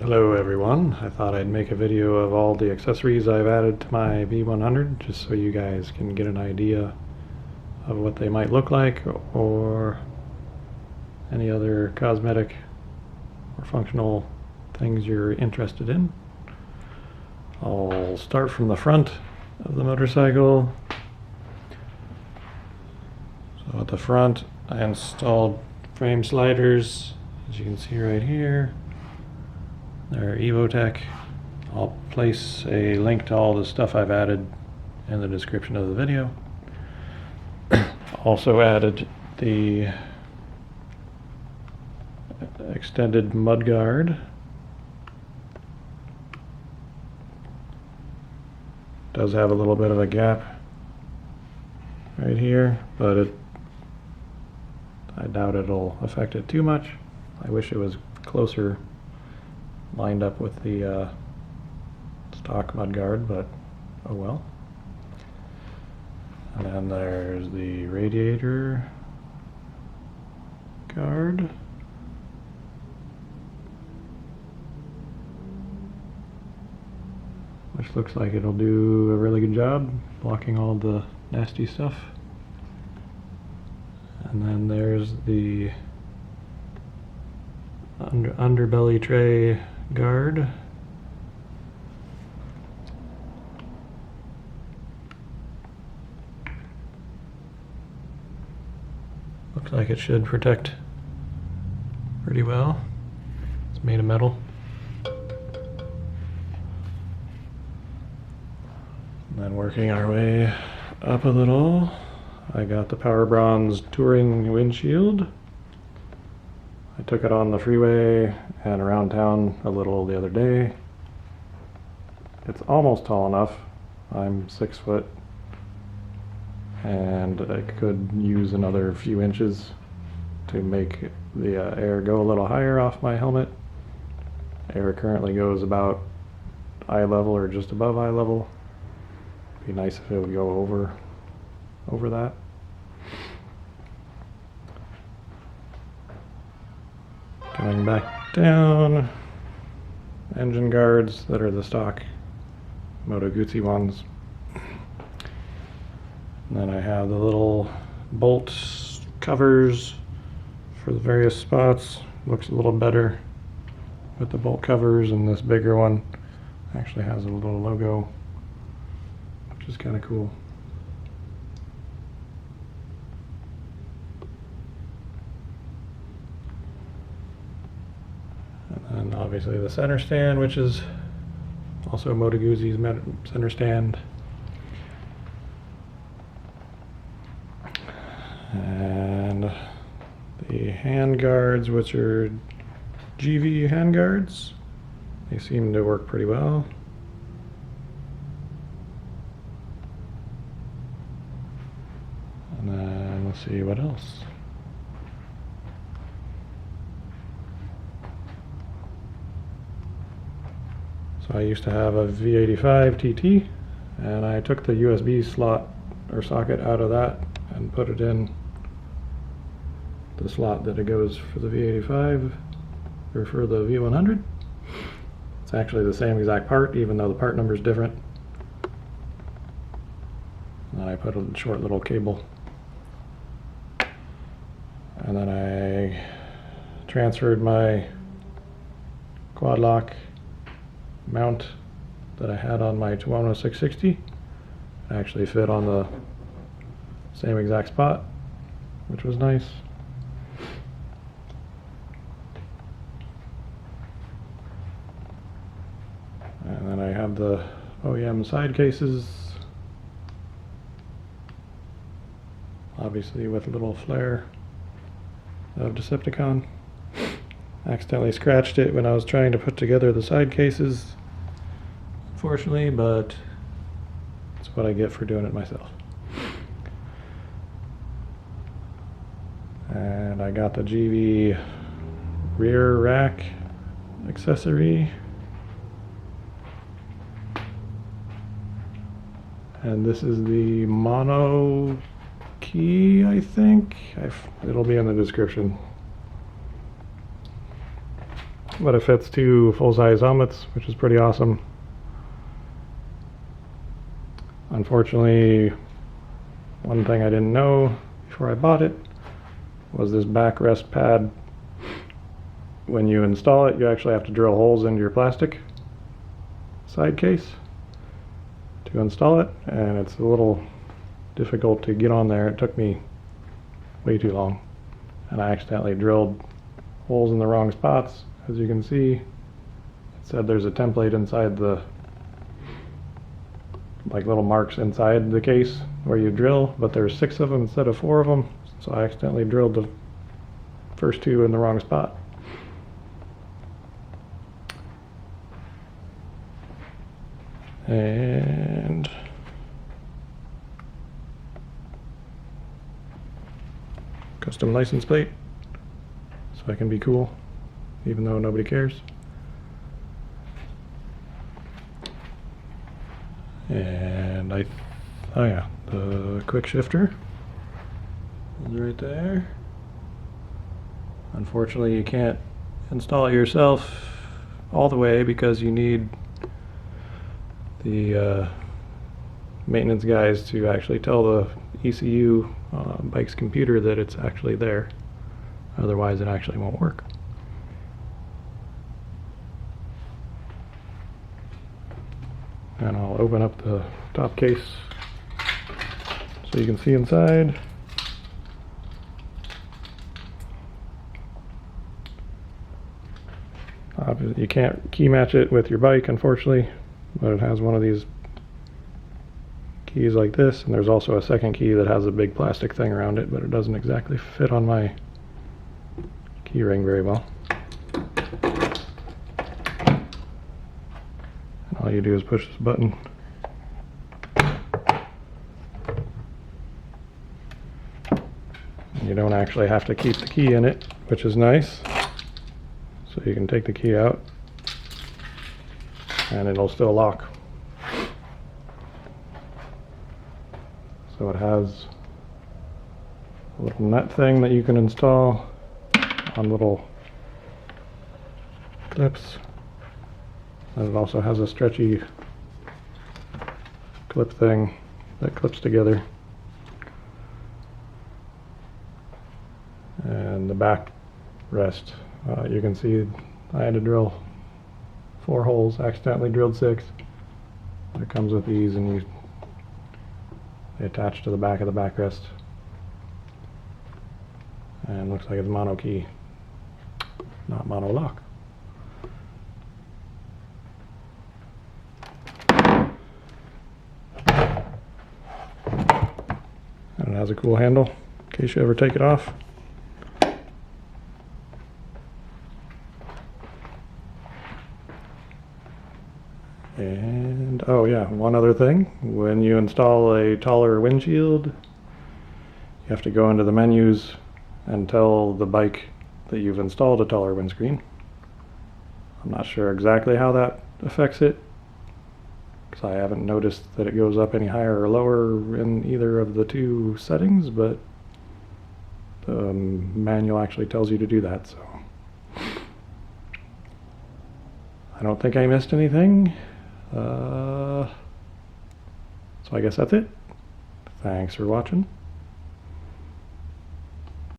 Hello everyone, I thought I'd make a video of all the accessories I've added to my V100 just so you guys can get an idea of what they might look like or any other cosmetic or functional things you're interested in. I'll start from the front of the motorcycle. So at the front I installed frame sliders, as you can see right here. They're Evotech. I'll place a link to all the stuff I've added in the description of the video. Also added the extended mudguard. Does have a little bit of a gap right here, but I doubt it'll affect it too much. I wish it was closer lined up with the stock mudguard, but oh well. And then there's the radiator guard. Which looks like it'll do a really good job blocking all the nasty stuff. And then there's the underbelly tray guard. Looks like it should protect pretty well. It's made of metal. And then working our way up a little, I got the Power Bronze Touring windshield. I took it on the freeway and around town a little the other day. It's almost tall enough. I'm 6 foot and I could use another few inches to make the air go a little higher off my helmet. Air currently goes about eye level or just above eye level. Be nice if it would go over that. Coming back down, engine guards that are the stock Moto Guzzi ones. And then I have the little bolt covers for the various spots. Looks a little better with the bolt covers, and this bigger one actually has a little logo, which is kind of cool. And then obviously the center stand, which is also Moto Guzzi's center stand. And the hand guards, which are GV hand guards. They seem to work pretty well. And then let's see what else. So I used to have a V85 TT, and I took the USB slot or socket out of that and put it in the slot that it goes for the V85 or for the V100. It's actually the same exact part, even though the part number is different. And then I put a short little cable, and then I transferred my quad lock mount that I had on my Tuono 660. It actually fit on the same exact spot, which was nice. And then I have the OEM side cases, obviously with a little flare of Decepticon. Accidentally scratched it when I was trying to put together the side cases, unfortunately, but that's what I get for doing it myself. And I got the GV rear rack accessory. And this is the mono key, I think. It'll be in the description. but it fits 2 full-size helmets, which is pretty awesome. Unfortunately, one thing I didn't know before I bought it was this backrest pad. When you install it, you actually have to drill holes into your plastic side case to install it, and it's a little difficult to get on there. It took me way too long, and I accidentally drilled holes in the wrong spots. As you can see, it said there's a template inside the, like little marks inside the case where you drill, but there's 6 of them instead of 4 of them, so I accidentally drilled the first 2 in the wrong spot. And custom license plate, so I can be cool even though nobody cares. And oh yeah, the quick shifter is right there. Unfortunately, you can't install it yourself all the way because you need the maintenance guys to actually tell the ECU bike's computer that it's actually there. Otherwise, it actually won't work. And I'll open up the top case so you can see inside. You can't key match it with your bike, unfortunately, but it has one of these keys like this, and there's also a second key that has a big plastic thing around it, but it doesn't exactly fit on my key ring very well. And all you do is push this button. And you don't actually have to keep the key in it, which is nice. So you can take the key out and it'll still lock. So it has a little nut thing that you can install on little clips, and it also has a stretchy clip thing that clips together. And the back rest, you can see I had to drill 4 holes, accidentally drilled 6. It comes with these, and they attach to the back of the backrest. And looks like it's mono key, not mono lock. And it has a cool handle in case you ever take it off. And oh yeah, one other thing, when you install a taller windshield, you have to go into the menus and tell the bike that you've installed a taller windscreen. I'm not sure exactly how that affects it, because I haven't noticed that it goes up any higher or lower in either of the 2 settings, but the manual actually tells you to do that, so I don't think I missed anything. So I guess that's it. Thanks for watching.